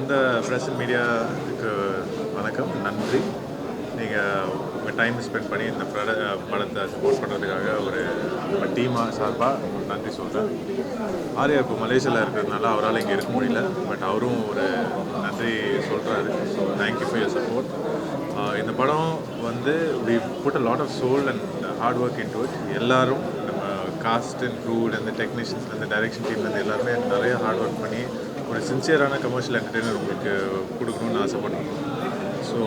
வந்த press and மீடியாவுக்கு வணக்கம், நன்றி. நீங்கள் உங்கள் டைம் ஸ்பெண்ட் பண்ணி இந்த படத்தை சப்போர்ட் பண்ணுறதுக்காக ஒரு டீமாக சார்பாக நன்றி சொல்கிறேன். ஆர்யா இப்போ மலேசியாவில் இருக்கிறதுனால அவரால் இங்கே இருக்க முடியல, பட் அவரும் ஒரு நன்றி சொல்கிறாரு. So thank you for your support. இந்த படம் வந்து we put a lot of soul and hard work into it. எல்லோரும் நம்ம காஸ்ட் அண்ட் க்ரூலேருந்து டெக்னீஷியன்ஸ்லேருந்து டைரக்ஷன் டீம்லேருந்து எல்லாருமே நிறைய ஹார்ட் ஒர்க் பண்ணி ஒரு சின்சியரான கமர்ஷியல் என்டர்டெய்னர் உங்களுக்கு கொடுக்கணும்னு ஆசைப்படுறோம். ஸோ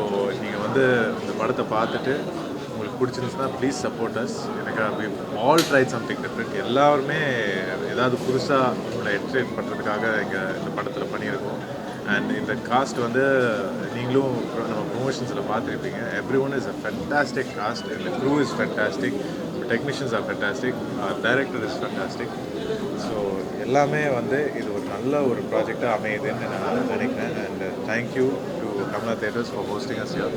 நீங்கள் வந்து இந்த படத்தை பார்த்துட்டு உங்களுக்கு பிடிச்சிருந்துச்சுன்னா ப்ளீஸ் சப்போர்ட் அஸ். எனக்கு we all try something different. எல்லாருமே ஏதாவது புதுசாக உங்களை என்டர்டெயின் பண்ணுறதுக்காக இங்கே இந்த படத்தில் பண்ணியிருக்கோம். அண்ட் இந்த காஸ்ட் வந்து நீங்களும் நம்ம ப்ரொமோஷன்ஸில் பார்த்துருப்பீங்க. Every one is a fantastic cast. இந்த crew is fantastic, technicians are fantastic, director is fantastic. So எல்லாமே வந்து இது ஒரு நல்ல ஒரு ப்ராஜெக்டாக அமையுதுன்னு நான் நினைக்கிறேன். And thank you to Kamala theatres for hosting us here.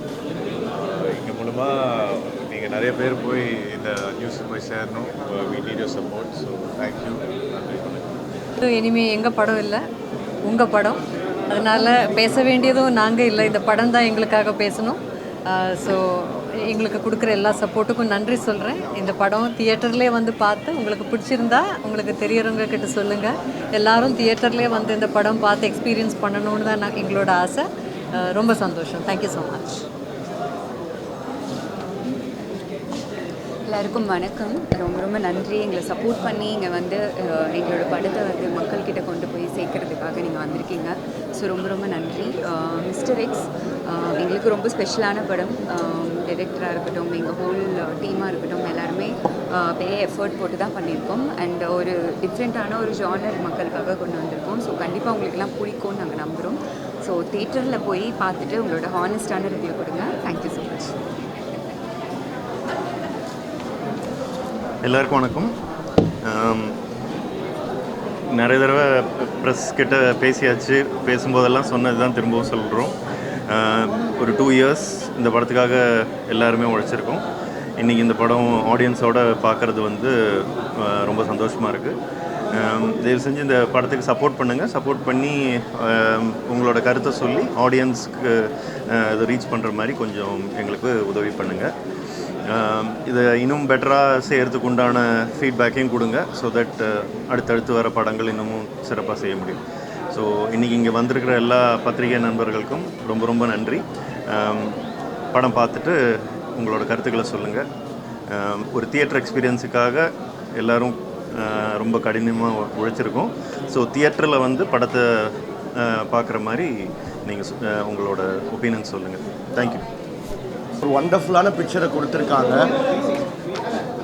இங்கே மூலமாக நீங்கள் நிறைய பேர் போய் இந்த நியூஸ் போய் சேரணும். We need your support. So thank you, நன்றி. இனிமேல் எங்கள் படம் இல்லை, உங்கள் படம். அதனால் பேச வேண்டியதும் நாங்கள் இல்லை, இந்த படம் தான் எங்களுக்காக பேசணும். ஸோ எங்களுக்கு கொடுக்குற எல்லா சப்போர்ட்டுக்கும் நன்றி சொல்கிறேன். இந்த படம் தியேட்டர்லேயே வந்து பார்த்து உங்களுக்கு பிடிச்சிருந்தா உங்களுக்கு தெரியறவங்க கிட்ட சொல்லுங்கள். எல்லோரும் தியேட்டர்லேயே வந்து இந்த படம் பார்த்து எக்ஸ்பீரியன்ஸ் பண்ணணுன்னு தான் எங்களோட ஆசை. ரொம்ப சந்தோஷம். Thank you so much. எல்லாருக்கும் வணக்கம். ரொம்ப ரொம்ப நன்றி. எங்களை சப்போர்ட் பண்ணி இங்கே வந்து எங்களோட படத்தை வந்து மக்கள்கிட்ட கொண்டு போய் சேர்க்கறதுக்காக நீங்கள் வந்திருக்கீங்க. ஸோ ரொம்ப ரொம்ப நன்றி. மிஸ்டர் எக்ஸ் எங்களுக்கு ரொம்ப ஸ்பெஷலான படம். டைரக்டராக இருக்கட்டும், எங்கள் ஹோல் டீமாக இருக்கட்டும், எல்லாருமே பெரிய எஃபர்ட் போட்டு தான் பண்ணியிருக்கோம். அண்ட் ஒரு டிஃப்ரெண்ட்டான ஒரு ஜானர் மக்களுக்காக கொண்டு வந்திருக்கோம். ஸோ கண்டிப்பாக உங்களுக்கெல்லாம் பிடிக்கும்னு நாங்கள் நம்புகிறோம். ஸோ தியேட்டரில் போய் பார்த்துட்டு உங்களோட ஹானஸ்டான ரிவ்யூ கொடுங்க. Thank you so much. எல்லாருக்கும் வணக்கம். நிறைய தடவை ப்ரெஸ் கிட்ட பேசியாச்சு. பேசும்போதெல்லாம் சொன்னது தான் திரும்பவும் சொல்கிறோம். ஒரு 2 இயர்ஸ் இந்த படத்துக்காக எல்லாருமே உழைச்சிருக்கோம். இன்றைக்கி இந்த படம் ஆடியன்ஸோடு பார்க்குறது வந்து ரொம்ப சந்தோஷமாக இருக்குது. தயவு செஞ்சு இந்த படத்துக்கு சப்போர்ட் பண்ணுங்கள். சப்போர்ட் பண்ணி உங்களோட கருத்தை சொல்லி ஆடியன்ஸுக்கு இது ரீச் பண்ணுற மாதிரி கொஞ்சம் எங்களுக்கு உதவி பண்ணுங்கள். இதை இன்னும் பெட்டராக செய்கிறதுக்கு உண்டான ஃபீட்பேக்கையும் கொடுங்க. ஸோ தட் அடுத்தடுத்து வர படங்கள் இன்னமும் சிறப்பாக செய்ய முடியும். ஸோ இன்றைக்கி இங்கே வந்திருக்கிற எல்லா பத்திரிகை நண்பர்களுக்கும் ரொம்ப ரொம்ப நன்றி. படம் பார்த்துட்டு உங்களோட கருத்துக்களை சொல்லுங்கள். ஒரு தியேட்டர் எக்ஸ்பீரியன்ஸுக்காக எல்லோரும் ரொம்ப கடினமாக உழைச்சிருக்கோம். ஸோ தியேட்டரில் வந்து படத்தை பார்க்குற மாதிரி நீங்கள் உங்களோட ஒப்பீனியன் சொல்லுங்கள். தேங்க்யூ. ஒரு வண்டர்ஃபுல்லான பிக்சரை கொடுத்துருக்காங்க.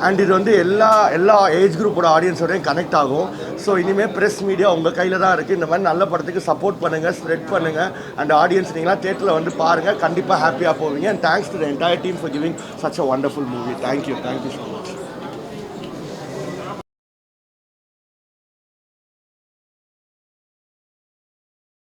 அண்ட் இது வந்து எல்லா ஏஜ் குரூப்போட ஆடியன்ஸோடையும் கனெக்ட் ஆகும். ஸோ இனிமேல் ப்ரெஸ் மீடியா உங்கள் கையில் தான் இருக்குது. இந்த மாதிரி நல்ல படத்துக்கு சப்போர்ட் பண்ணுங்கள், ஸ்ப்ரெட் பண்ணுங்கள். அண்ட் ஆடியன்ஸ் நீங்களாம் தேட்டரில் வந்து பாருங்கள், கண்டிப்பாக ஹாப்பியாக போவீங்க. And thanks to the entire team for giving such a wonderful movie. Thank you so much.